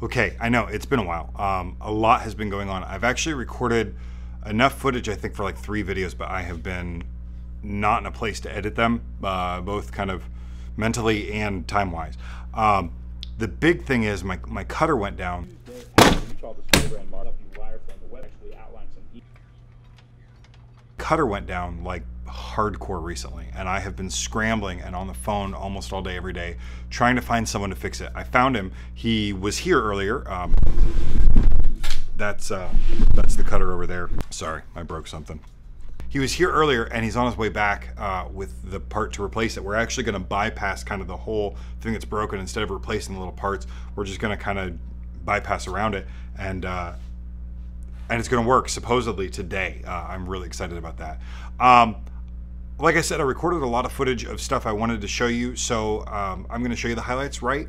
Okay, I know it's been a while. A lot has been going on. I've actually recorded enough footage, I think, for like 3 videos, but I have been not in a place to edit them, both kind of mentally and time-wise. The big thing is my cutter went down. Cutter went down like hardcore recently, and I have been scrambling and on the phone almost all day every day trying to find someone to fix it. I found him. He was here earlier. That's the cutter over there. Sorry, I broke something. He was here earlier and he's on his way back with the part to replace it. We're actually going to bypass kind of the whole thing that's broken. Instead of replacing the little parts, we're just going to kind of bypass around it, and it's going to work supposedly today. I'm really excited about that. Like I said, I recorded a lot of footage of stuff I wanted to show you, so I'm going to show you the highlights right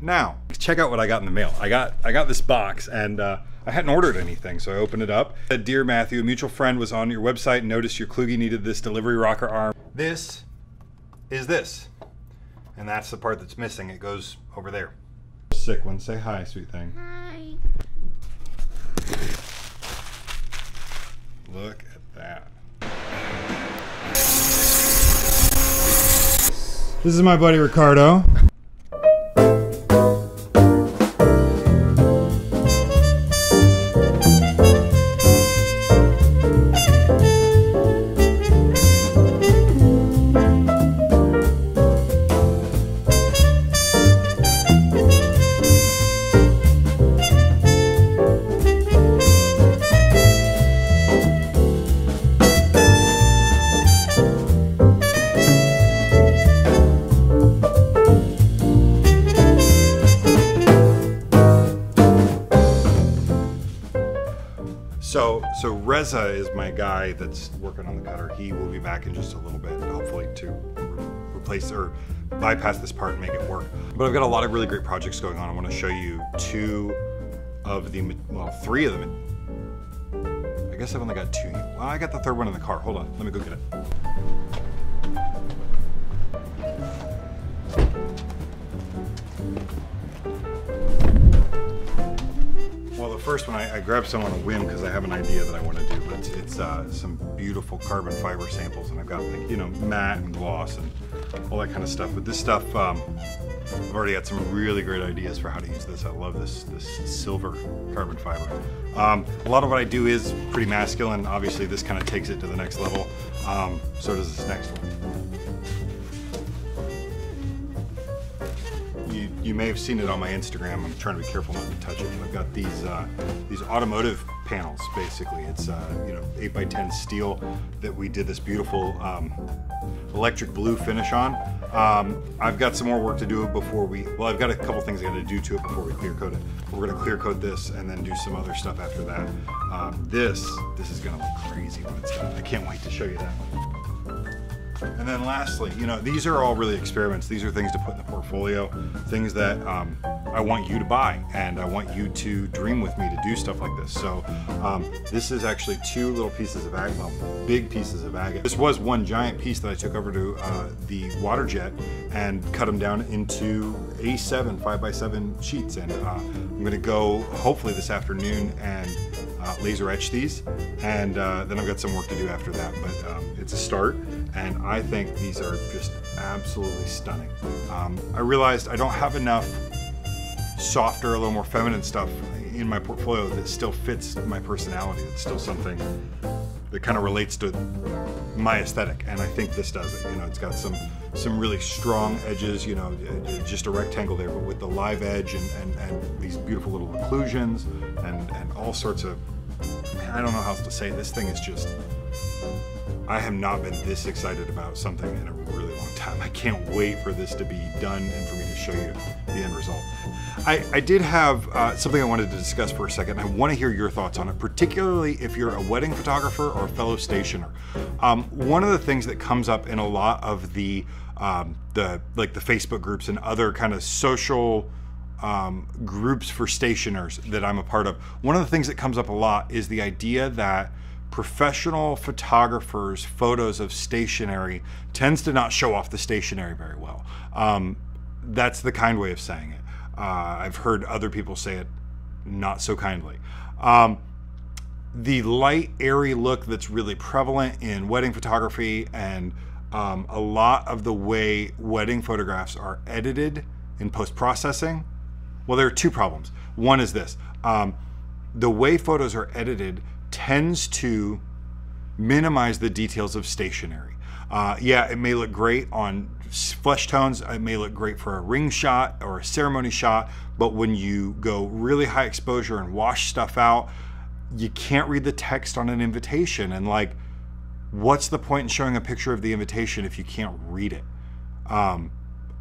now. Check out what I got in the mail. I got this box, and I hadn't ordered anything, so I opened it up. Dear Matthew, a mutual friend was on your website and noticed your Kluge needed this delivery rocker arm. This is this, and that's the part that's missing. It goes over there. Sick one. Say hi, sweet thing. Hi. Look at that. This is my buddy Ricardo. So Reza is my guy that's working on the cutter. He will be back in just a little bit, hopefully to replace or bypass this part and make it work. But I've got a lot of really great projects going on. I want to show you 2 of the, well, 3 of them. I guess I've only got 2. Well, I got the 3rd one in the car. Hold on, let me go get it. First one, I grabbed some on a whim because I have an idea that I want to do, but it's some beautiful carbon fiber samples, and I've got, like, you know, matte and gloss and all that kind of stuff. But this stuff, I've already got some really great ideas for how to use this. I love this silver carbon fiber. A lot of what I do is pretty masculine. Obviously, this kind of takes it to the next level. So does this next one. You may have seen it on my Instagram. I'm trying to be careful not to touch it. I've got these automotive panels, basically. It's you know, 8x10 steel that we did this beautiful electric blue finish on. I've got some more work to do before well, I've got a couple things I got to do to it before we clear coat it. We're going to clear coat this and then do some other stuff after that. This is going to look crazy when it's done. I can't wait to show you that. And then lastly, you know, these are all really experiments. These are things to put in the portfolio, things that I want you to buy, and I want you to dream with me to do stuff like this. So this is actually 2 little pieces of agate, well, big pieces of agate. This was one giant piece that I took over to the water jet and cut them down into A7 5x7 sheets, and I'm going to go hopefully this afternoon and laser etch these, and then I've got some work to do after that, but it's a start, and I think these are just absolutely stunning. I realized I don't have enough softer, a little more feminine stuff in my portfolio that still fits my personality. It's still something that kind of relates to my aesthetic, and I think this does it. You know, it's got some really strong edges, you know, just a rectangle there, but with the live edge and these beautiful little occlusions and all sorts of, I don't know how else to say it. This thing is just, I have not been this excited about something in a really long time. I can't wait for this to be done and for me to show you the end result. I did have something I wanted to discuss for a second. I want to hear your thoughts on it, particularly if you're a wedding photographer or a fellow stationer. One of the things that comes up in a lot of the Facebook groups and other kind of social groups for stationers that I'm a part of, one of the things that comes up a lot is the idea that professional photographers' photos of stationery tends to not show off the stationery very well. That's the kind way of saying it. I've heard other people say it not so kindly. The light, airy look that's really prevalent in wedding photography, and a lot of the way wedding photographs are edited in post-processing. Well, there are two problems. One is this. The way photos are edited tends to minimize the details of stationery. Yeah, it may look great on flesh tones. It may look great for a ring shot or a ceremony shot, but when you go really high exposure and wash stuff out, you can't read the text on an invitation. And like, what's the point in showing a picture of the invitation if you can't read it? I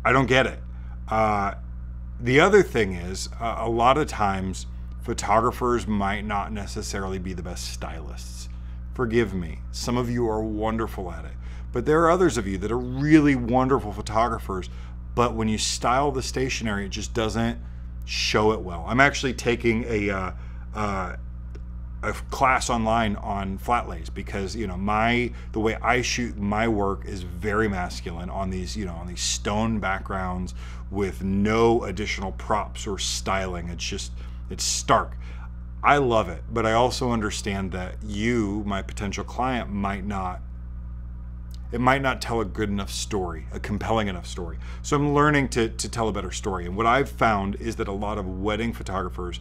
don't get it. The other thing is, a lot of times photographers might not necessarily be the best stylists. Forgive me, some of you are wonderful at it, but there are others of you that are really wonderful photographers, but when you style the stationery, it just doesn't show it well. I'm actually taking a class online on flat lays because, you know, the way I shoot my work is very masculine on these, you know, on these stone backgrounds with no additional props or styling. It's stark. I love it, but I also understand that you, my potential client, might not tell a good enough story, a compelling enough story. So I'm learning to tell a better story. And what I've found is that a lot of wedding photographers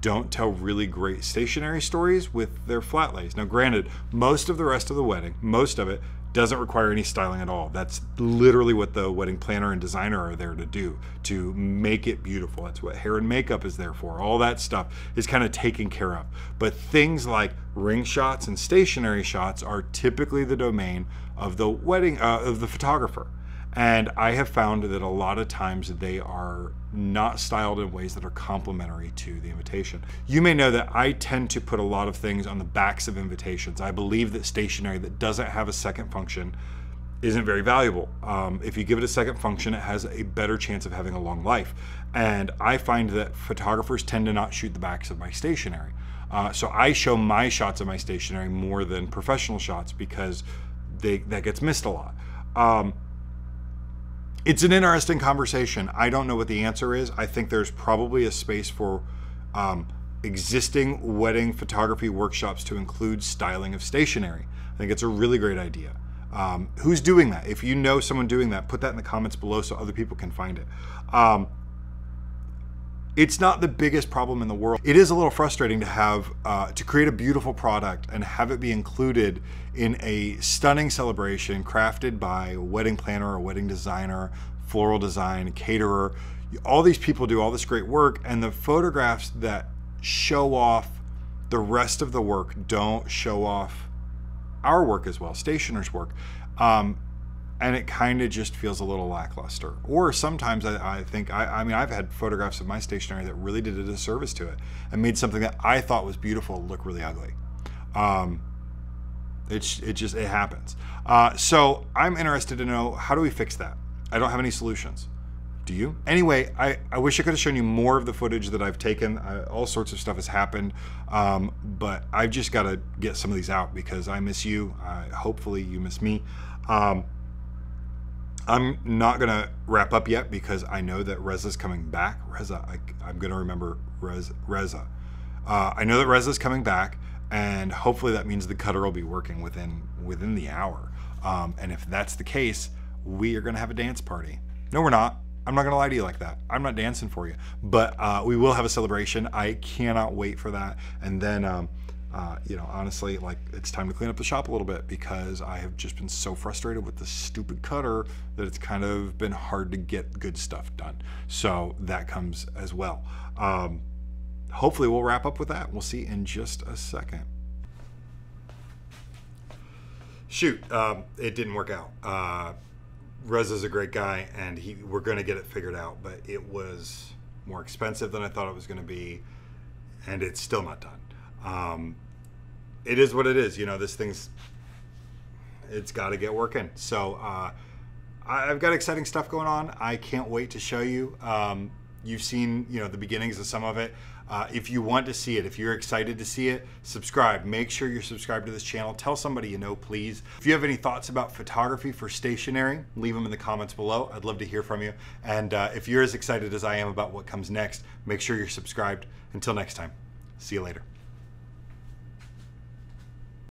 don't tell really great stationary stories with their flat lays. Now, granted, most of the rest of the wedding, most of it, doesn't require any styling at all. That's literally what the wedding planner and designer are there to do, to make it beautiful. That's what hair and makeup is there for. All that stuff is kind of taken care of. But things like ring shots and stationary shots are typically the domain of the wedding, of the photographer. And I have found that a lot of times they are not styled in ways that are complementary to the invitation. You may know that I tend to put a lot of things on the backs of invitations. I believe that stationery that doesn't have a second function isn't very valuable. If you give it a second function, it has a better chance of having a long life. And I find that photographers tend to not shoot the backs of my stationery. So I show my shots of my stationery more than professional shots because that gets missed a lot. It's an interesting conversation. I don't know what the answer is. I think there's probably a space for existing wedding photography workshops to include styling of stationery. I think it's a really great idea. Who's doing that? If you know someone doing that, put that in the comments below so other people can find it. It's not the biggest problem in the world. It is a little frustrating to have, to create a beautiful product and have it be included in a stunning celebration crafted by a wedding planner, a wedding designer, floral design, caterer. All these people do all this great work, and the photographs that show off the rest of the work don't show off our work as well, stationer's work. And it kind of just feels a little lackluster. Or sometimes I think, I mean, I've had photographs of my stationery that really did a disservice to it and made something that I thought was beautiful look really ugly. It happens. So I'm interested to know, how do we fix that? I don't have any solutions. Do you? Anyway, I wish I could have shown you more of the footage that I've taken. All sorts of stuff has happened, but I've just got to get some of these out because I miss you. Hopefully you miss me. I'm not gonna wrap up yet because I know that Reza's coming back. I'm gonna remember Reza. I know that Reza's coming back, and hopefully that means the cutter will be working within the hour. And if that's the case, we are gonna have a dance party. No, we're not. I'm not gonna lie to you like that. I'm not dancing for you, but we will have a celebration. I cannot wait for that. And then, you know, honestly, like, it's time to clean up the shop a little bit because I have just been so frustrated with this stupid cutter that it's kind of been hard to get good stuff done. So that comes as well. Hopefully we'll wrap up with that. We'll see in just a second. Shoot, it didn't work out. Reza's a great guy, and we're going to get it figured out, but it was more expensive than I thought it was going to be, and it's still not done. It is what it is. You know, this thing's, it's got to get working. So I've got exciting stuff going on. I can't wait to show you. You've seen, you know, the beginnings of some of it. If you want to see it, if you're excited to see it, subscribe. Make sure you're subscribed to this channel. Tell somebody you know, please. If you have any thoughts about photography for stationery, leave them in the comments below. I'd love to hear from you. And if you're as excited as I am about what comes next, make sure you're subscribed. Until next time, see you later.